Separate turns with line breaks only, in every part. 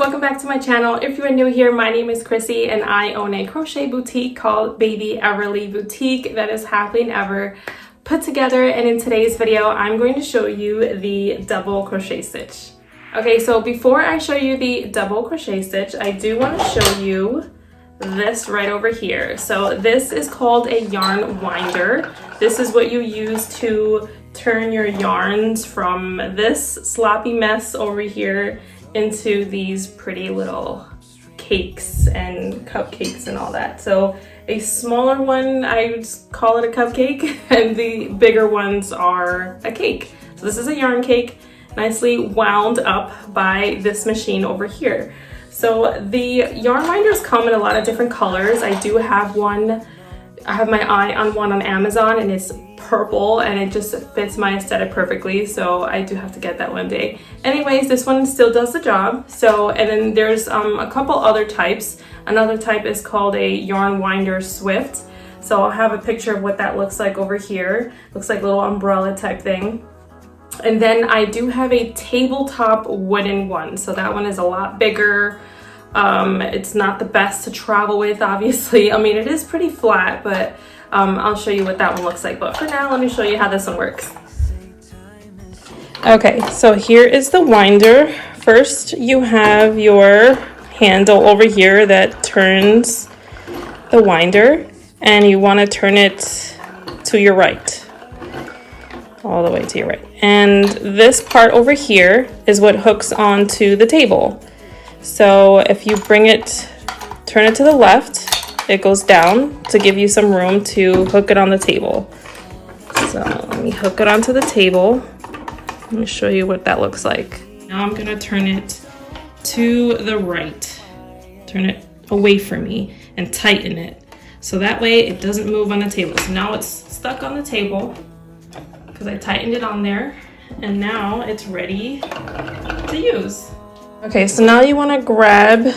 welcome back to my channel. If you are new here, my name is Chrissy and I own a crochet boutique called Baby Everly Boutique that is happily and ever put together. And in today's video, I'm going to show you the double crochet stitch. Okay, so before I show you the double crochet stitch, I do want to show you this right over here. So this is called a yarn winder. This is what you use to turn your yarns from this sloppy mess over here into these pretty little cakes and cupcakes and all that. So a smaller one, I would call it a cupcake, and the bigger ones are a cake. So this is a yarn cake, nicely wound up by this machine over here. So the yarn winders come in a lot of different colors. I do have one, I have my eye on one on Amazon, and it's purple and it just fits my aesthetic perfectly, so I do have to get that one day. Anyways, this one still does the job. So, and then there's a couple other types. Another type is called a yarn winder swift. So I'll have a picture of what that looks like over here. Looks like a little umbrella type thing. And then I do have a tabletop wooden one. So that one is a lot bigger. It's not the best to travel with, obviously. I mean, it is pretty flat, but I'll show you what that one looks like. But for now, let me show you how this one works. Okay, so here is the winder. First, you have your handle over here that turns the winder, and you want to turn it to your right, all the way to your right. And this part over here is what hooks onto the table. So if you bring it, turn it to the left, it goes down to give you some room to hook it on the table. So let me hook it onto the table. Let me show you what that looks like. Now I'm gonna turn it to the right. Turn it away from me and tighten it. So that way it doesn't move on the table. So now it's stuck on the table because I tightened it on there, and now it's ready to use. Okay, so now you wanna grab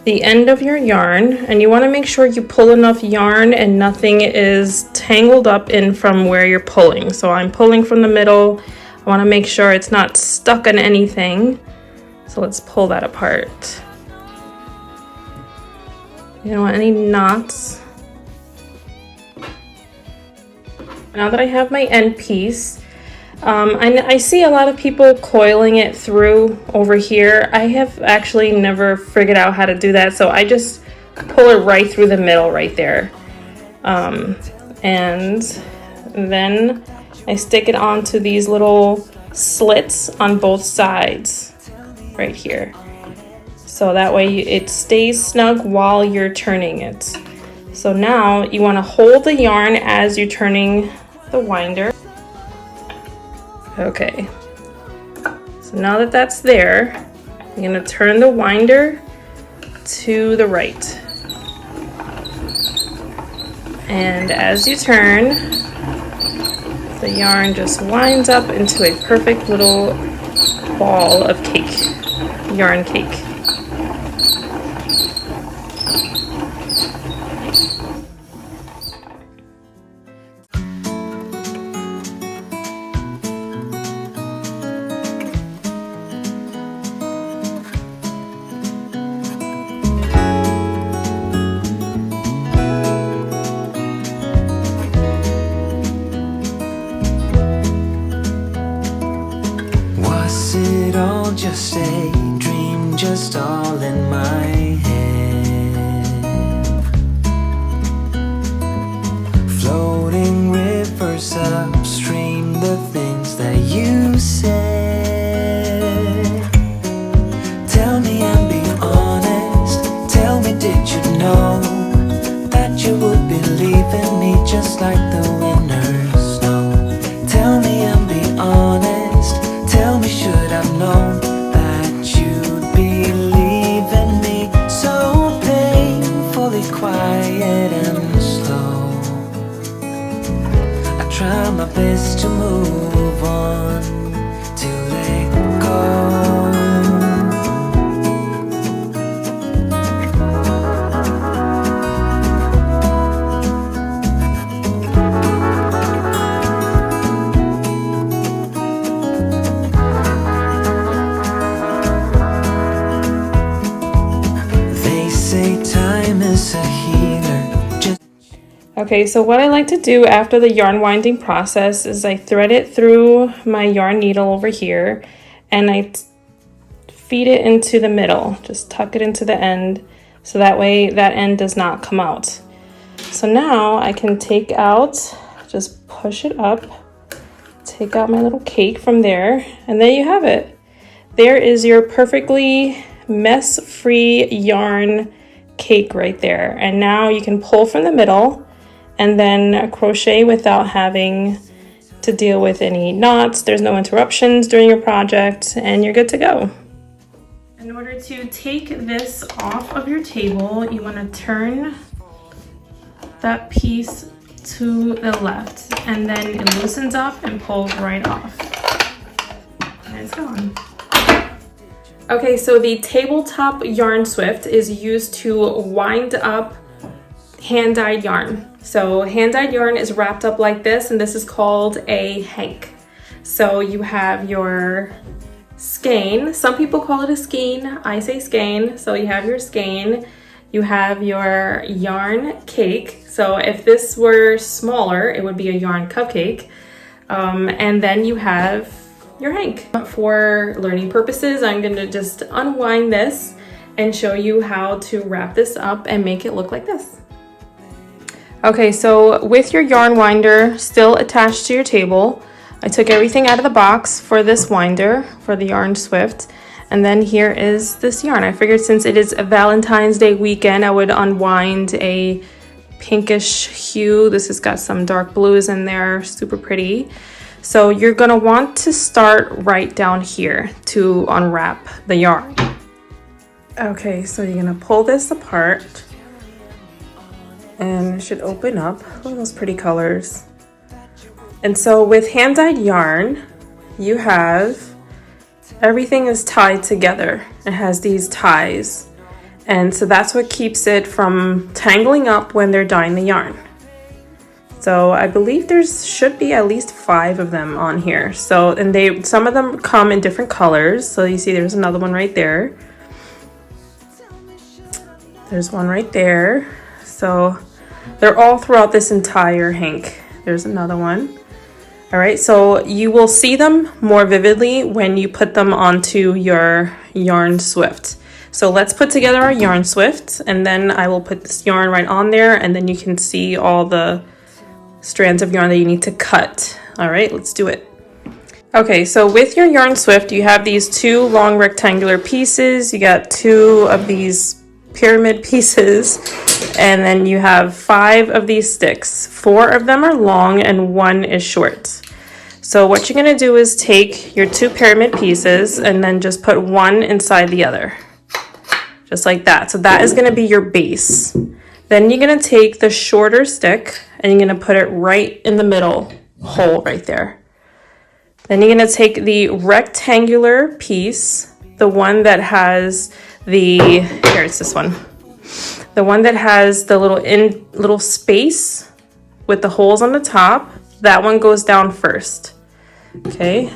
the end of your yarn, and you want to make sure you pull enough yarn and nothing is tangled up in from where you're pulling. So I'm pulling from the middle. I want to make sure it's not stuck on anything. So let's pull that apart. You don't want any knots. Now that I have my end piece, I see a lot of people coiling it through over here. I have actually never figured out how to do that, so I just pull it right through the middle right there. And then I stick it onto these little slits on both sides right here. So that way it stays snug while you're turning it. So now you want to hold the yarn as you're turning the winder. Okay, so now that that's there, you're gonna turn the winder to the right. And as you turn, the yarn just winds up into a perfect little ball of cake, yarn cake.
Just a dream, just all in my head. Floating rivers upstream, the things that you said. Tell me and be honest. Tell me, did you know that you would be leaving me just like the winners know? Tell me and be honest. Tell me, should I've known quiet and slow? I try my best to move on.
Okay, so what I like to do after the yarn winding process is I thread it through my yarn needle over here and I feed it into the middle, just tuck it into the end so that way that end does not come out. So now I can take out, just push it up, take out my little cake from there, and there you have it. There is your perfectly mess-free yarn cake right there. And now you can pull from the middle and then crochet without having to deal with any knots. There's no interruptions during your project and you're good to go. In order to take this off of your table, you want to turn that piece to the left and then it loosens up and pulls right off. And it's gone. Okay, so the tabletop yarn swift is used to wind up hand-dyed yarn. So hand-dyed yarn is wrapped up like this, and this is called a hank. So you have your skein. Some people call it a skein. I say skein. So you have your skein. You have your yarn cake. So if this were smaller, it would be a yarn cupcake. And then you have your hank. For learning purposes, I'm going to just unwind this and show you how to wrap this up and make it look like this. Okay, so with your yarn winder still attached to your table, I took everything out of the box for this winder, for the yarn swift, and then here is this yarn. I figured since it is a Valentine's Day weekend, I would unwind a pinkish hue. This has got some dark blues in there, super pretty. So you're gonna want to start right down here to unwrap the yarn. Okay, so you're gonna pull this apart and it should open up. Look at those pretty colors. And so with hand-dyed yarn, you have everything is tied together. It has these ties. And so that's what keeps it from tangling up when they're dyeing the yarn. So I believe there should be at least 5 of them on here. So, and some of them come in different colors. So you see there's another one right there. There's one right there. So they're all throughout this entire hank. There's another one. All right, so you will see them more vividly when you put them onto your yarn swift. So let's put together our yarn swift, and then I will put this yarn right on there, and then you can see all the strands of yarn that you need to cut. All right, let's do it. Okay, so with your yarn swift, you have these 2 long rectangular pieces. You got 2 of these pyramid pieces, and then you have 5 of these sticks. 4 of them are long and 1 is short. So what you're gonna do is take your 2 pyramid pieces and then just put one inside the other, just like that. So that is gonna be your base. Then you're gonna take the shorter stick and you're gonna put it right in the middle hole right there. Then you're gonna take the rectangular piece, the one that has here it's this one, the one that has the little space with the holes on the top. That one goes down first. Okay,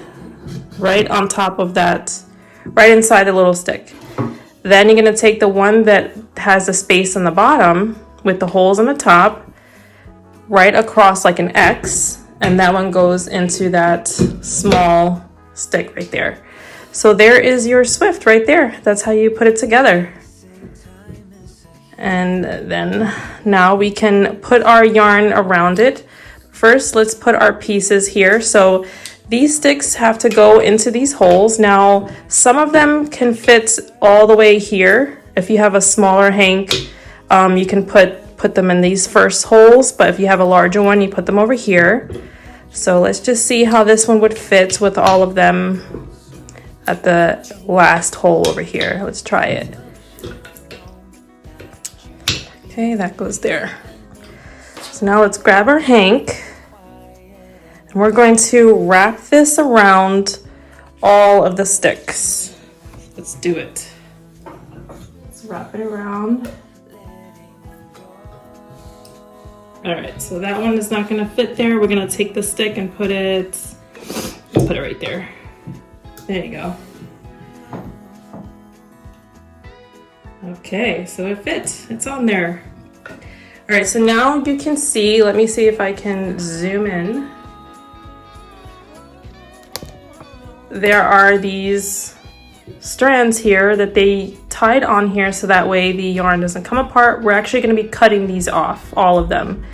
right on top of that, right inside the little stick. Then you're gonna take the one that has the space on the bottom with the holes on the top, right across like an X, and that one goes into that small stick right there. So there is your swift right there. That's how you put it together. And then now we can put our yarn around it. First, let's put our pieces here. So these sticks have to go into these holes. Now, some of them can fit all the way here. If you have a smaller hank, you can put them in these first holes, but if you have a larger one, you put them over here. So let's just see how this one would fit with all of them at the last hole over here. Let's try it. Okay, that goes there. So now let's grab our hank and we're going to wrap this around all of the sticks. Let's do it. Let's wrap it around. All right, so that one is not gonna fit there. We're gonna take the stick and put it right there. There you go. Okay, so it fits. It's on there. All right, so now you can see, let me see if I can zoom in. There are these strands here that they tied on here so that way the yarn doesn't come apart. We're actually going to be cutting these off, all of them.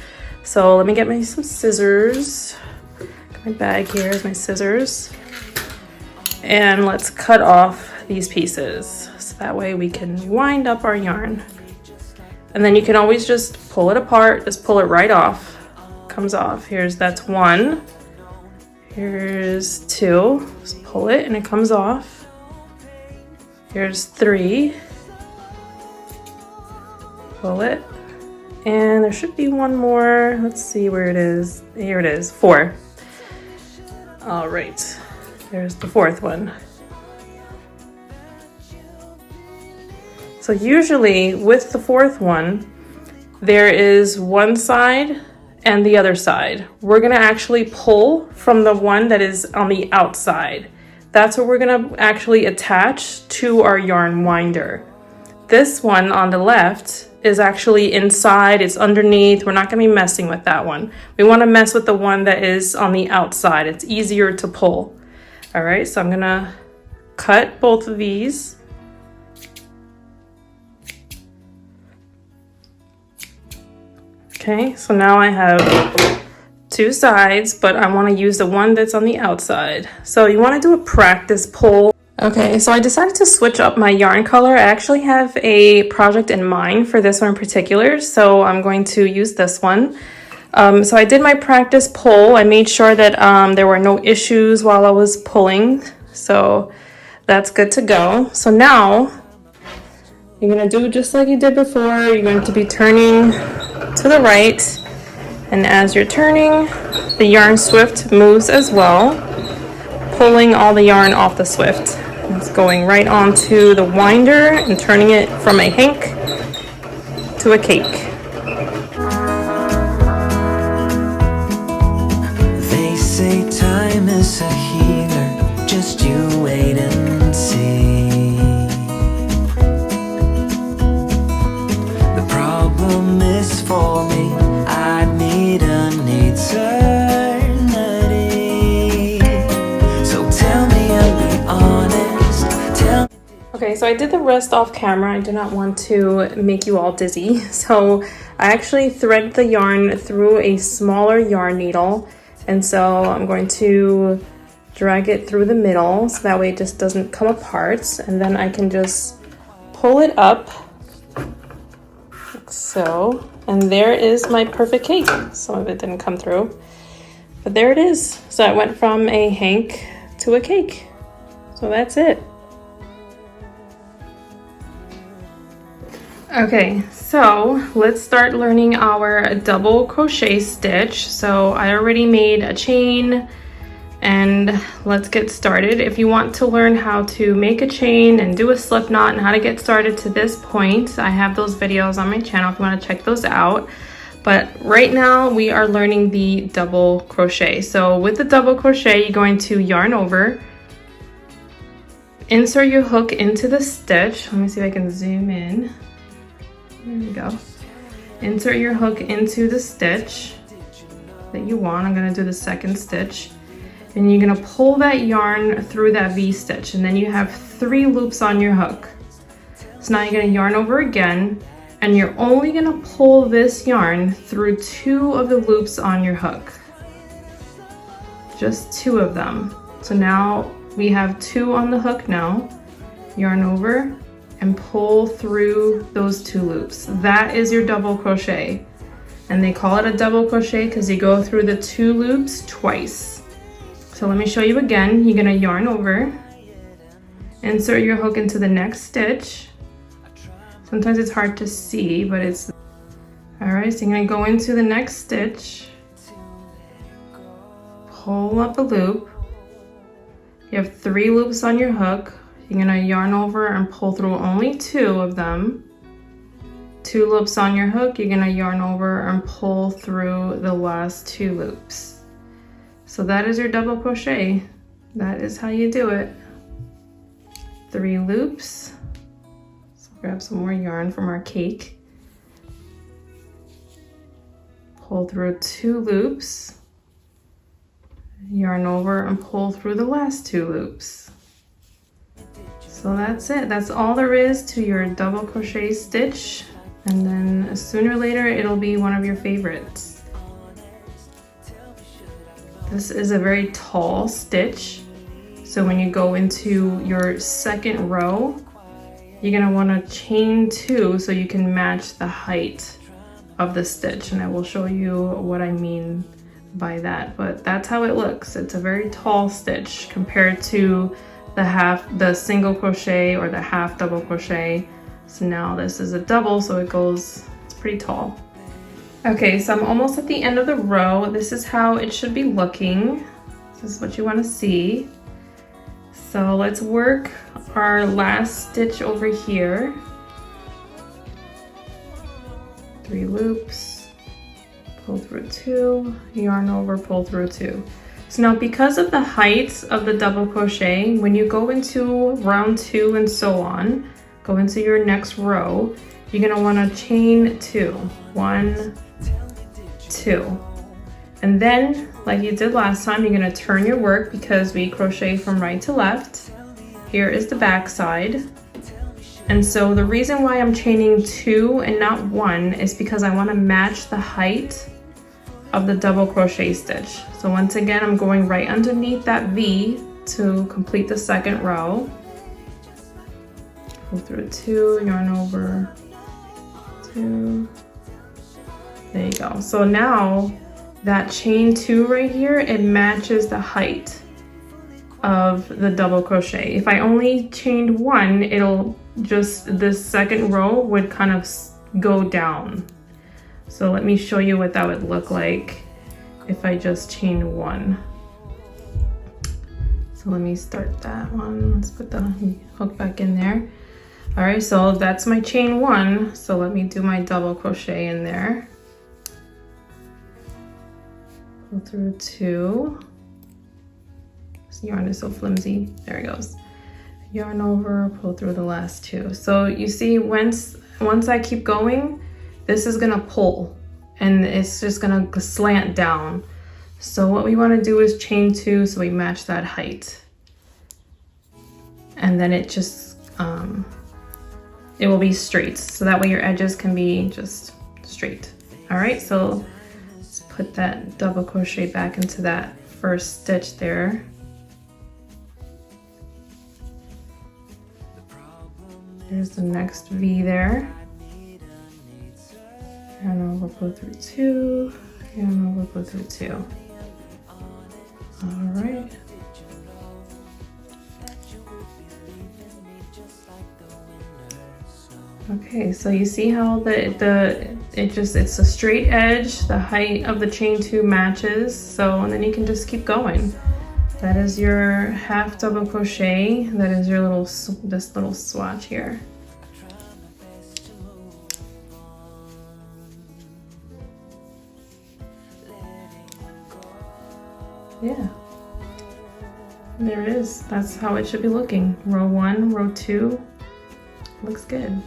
So let me get some scissors. Got my bag here is my scissors. And let's cut off these pieces so that way we can wind up our yarn. And then you can always just pull it apart, just pull it right off. Comes off. That's one. Here's two. Just pull it and it comes off. Here's three. Pull it. And there should be one more. Let's see where it is. Here it is. 4. All right. There's the 4th one. So usually with the 4th one, there is one side and the other side. We're gonna actually pull from the one that is on the outside. That's what we're gonna actually attach to our yarn winder. This one on the left is actually inside, it's underneath. We're not gonna be messing with that one. We wanna mess with the one that is on the outside. It's easier to pull. All right, so I'm gonna cut both of these. Okay, so now I have 2 sides, but I want to use the one that's on the outside. So you want to do a practice pull. Okay, so I decided to switch up my yarn color. I actually have a project in mind for this one in particular, so I'm going to use this one. So I did my practice pull. I made sure that there were no issues while I was pulling, so that's good to go. So now you're going to do just like you did before. You're going to be turning to the right, and as you're turning, the yarn swift moves as well, pulling all the yarn off the swift. It's going right onto the winder and turning it from a hank to a cake.
They say time is a healer, just you wait and see. The problem is for me, I need an eternity. So tell me and be honest, tell me.
Okay, so I did the rest off camera. I do not want to make you all dizzy. So I actually threaded the yarn through a smaller yarn needle. And so I'm going to drag it through the middle so that way it just doesn't come apart. And then I can just pull it up like so. And there is my perfect cake. Some of it didn't come through, but there it is. So I went from a hank to a cake. So that's it. Okay, so let's start learning our double crochet stitch. So I already made a chain and let's get started. If you want to learn how to make a chain and do a slip knot and how to get started to this point, I have those videos on my channel if you want to check those out. But right now we are learning the double crochet. So with the double crochet, you're going to yarn over, insert your hook into the stitch. Let me see if I can zoom in. There we go. Insert your hook into the stitch that you want. I'm going to do the second stitch. And you're going to pull that yarn through that V-stitch. And then you have 3 loops on your hook. So now you're going to yarn over again. And you're only going to pull this yarn through 2 of the loops on your hook. Just 2 of them. So now we have 2 on the hook now. Yarn over and pull through those 2 loops. That is your double crochet. And they call it a double crochet because you go through the 2 loops twice. So let me show you again. You're gonna yarn over, insert your hook into the next stitch. Sometimes it's hard to see, but it's, all right, so you're gonna go into the next stitch, pull up a loop. You have 3 loops on your hook. You're gonna yarn over and pull through only 2 of them. 2 loops on your hook, you're gonna yarn over and pull through the last 2 loops. So that is your double crochet. That is how you do it. 3 loops. So grab some more yarn from our cake. pull through 2 loops, yarn over and pull through the last 2 loops. So that's it. That's all there is to your double crochet stitch, and then sooner or later it'll be one of your favorites. This is a very tall stitch, so when you go into your second row, you're gonna want to chain 2 so you can match the height of the stitch, and I will show you what I mean by that. But that's how it looks. It's a very tall stitch compared to the single crochet or the half double crochet. So now this is a double, so it's pretty tall. Okay, so I'm almost at the end of the row. This is how it should be looking. This is what you want to see. So let's work our last stitch over here. 3 loops, pull through 2, yarn over, pull through 2. So now because of the height of the double crochet, when you go into round 2 and so on, go into your next row, you're gonna wanna chain 2. 1, 2. And then, like you did last time, you're gonna turn your work because we crochet from right to left. Here is the back side. And so the reason why I'm chaining 2 and not 1 is because I wanna match the height of the double crochet stitch. So once again, I'm going right underneath that V to complete the second row. Pull through 2, yarn over, 2. There you go. So now that chain 2 right here, it matches the height of the double crochet. If I only chained 1, it'll just, this second row would kind of go down. So let me show you what that would look like if I just chain 1. So let me start that one. Let's put the hook back in there. All right, so that's my chain 1. So let me do my double crochet in there. Pull through 2. This yarn is so flimsy. There it goes. Yarn over, pull through the last 2. So you see, once I keep going, this is gonna pull and it's just gonna slant down. So what we wanna do is chain 2 so we match that height. And then it just, it will be straight. So that way your edges can be just straight. All right, so let's put that double crochet back into that first stitch there. Here's the next V there. Yarn over, pull through 2, yarn over, pull through 2. All right. Okay, so you see how it's a straight edge, the height of the chain 2 matches, so, and then you can just keep going. That is your half double crochet. That is your this little swatch here. Yeah, there it is. That's how it should be looking. Row 1, row 2, looks good.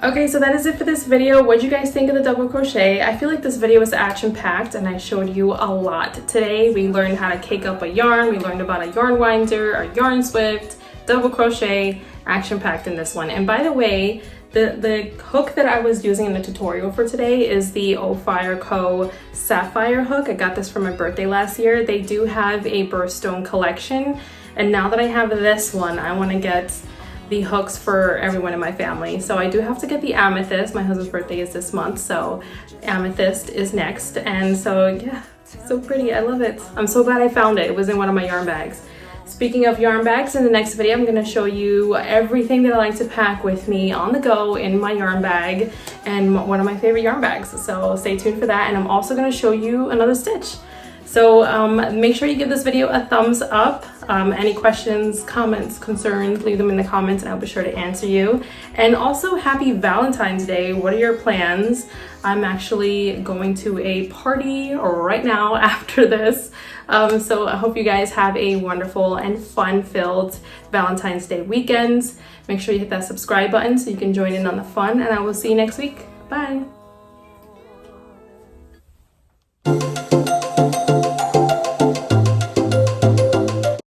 Okay, so that is it for this video. What do you guys think of the double crochet? I feel like this video was action-packed and I showed you a lot. Today we learned how to cake up a yarn, we learned about a yarn winder, a yarn swift, double crochet, action-packed in this one. And by the way, the hook that I was using in the tutorial for today is the O Fire Co. Sapphire hook. I got this for my birthday last year. They do have a birthstone collection, and now that I have this one, I want to get the hooks for everyone in my family. So I do have to get the amethyst. My husband's birthday is this month, so amethyst is next. And so yeah, so pretty. I love it. I'm so glad I found it. It was in one of my yarn bags. Speaking of yarn bags, in the next video, I'm going to show you everything that I like to pack with me on the go in my yarn bag and one of my favorite yarn bags. So stay tuned for that. And I'm also going to show you another stitch. So make sure you give this video a thumbs up. Any questions, comments, concerns, leave them in the comments and I'll be sure to answer you. And also happy Valentine's Day. What are your plans? I'm actually going to a party right now after this. So I hope you guys have a wonderful and fun-filled Valentine's Day weekend. Make sure you hit that subscribe button so you can join in on the fun, and I will see you next week. Bye.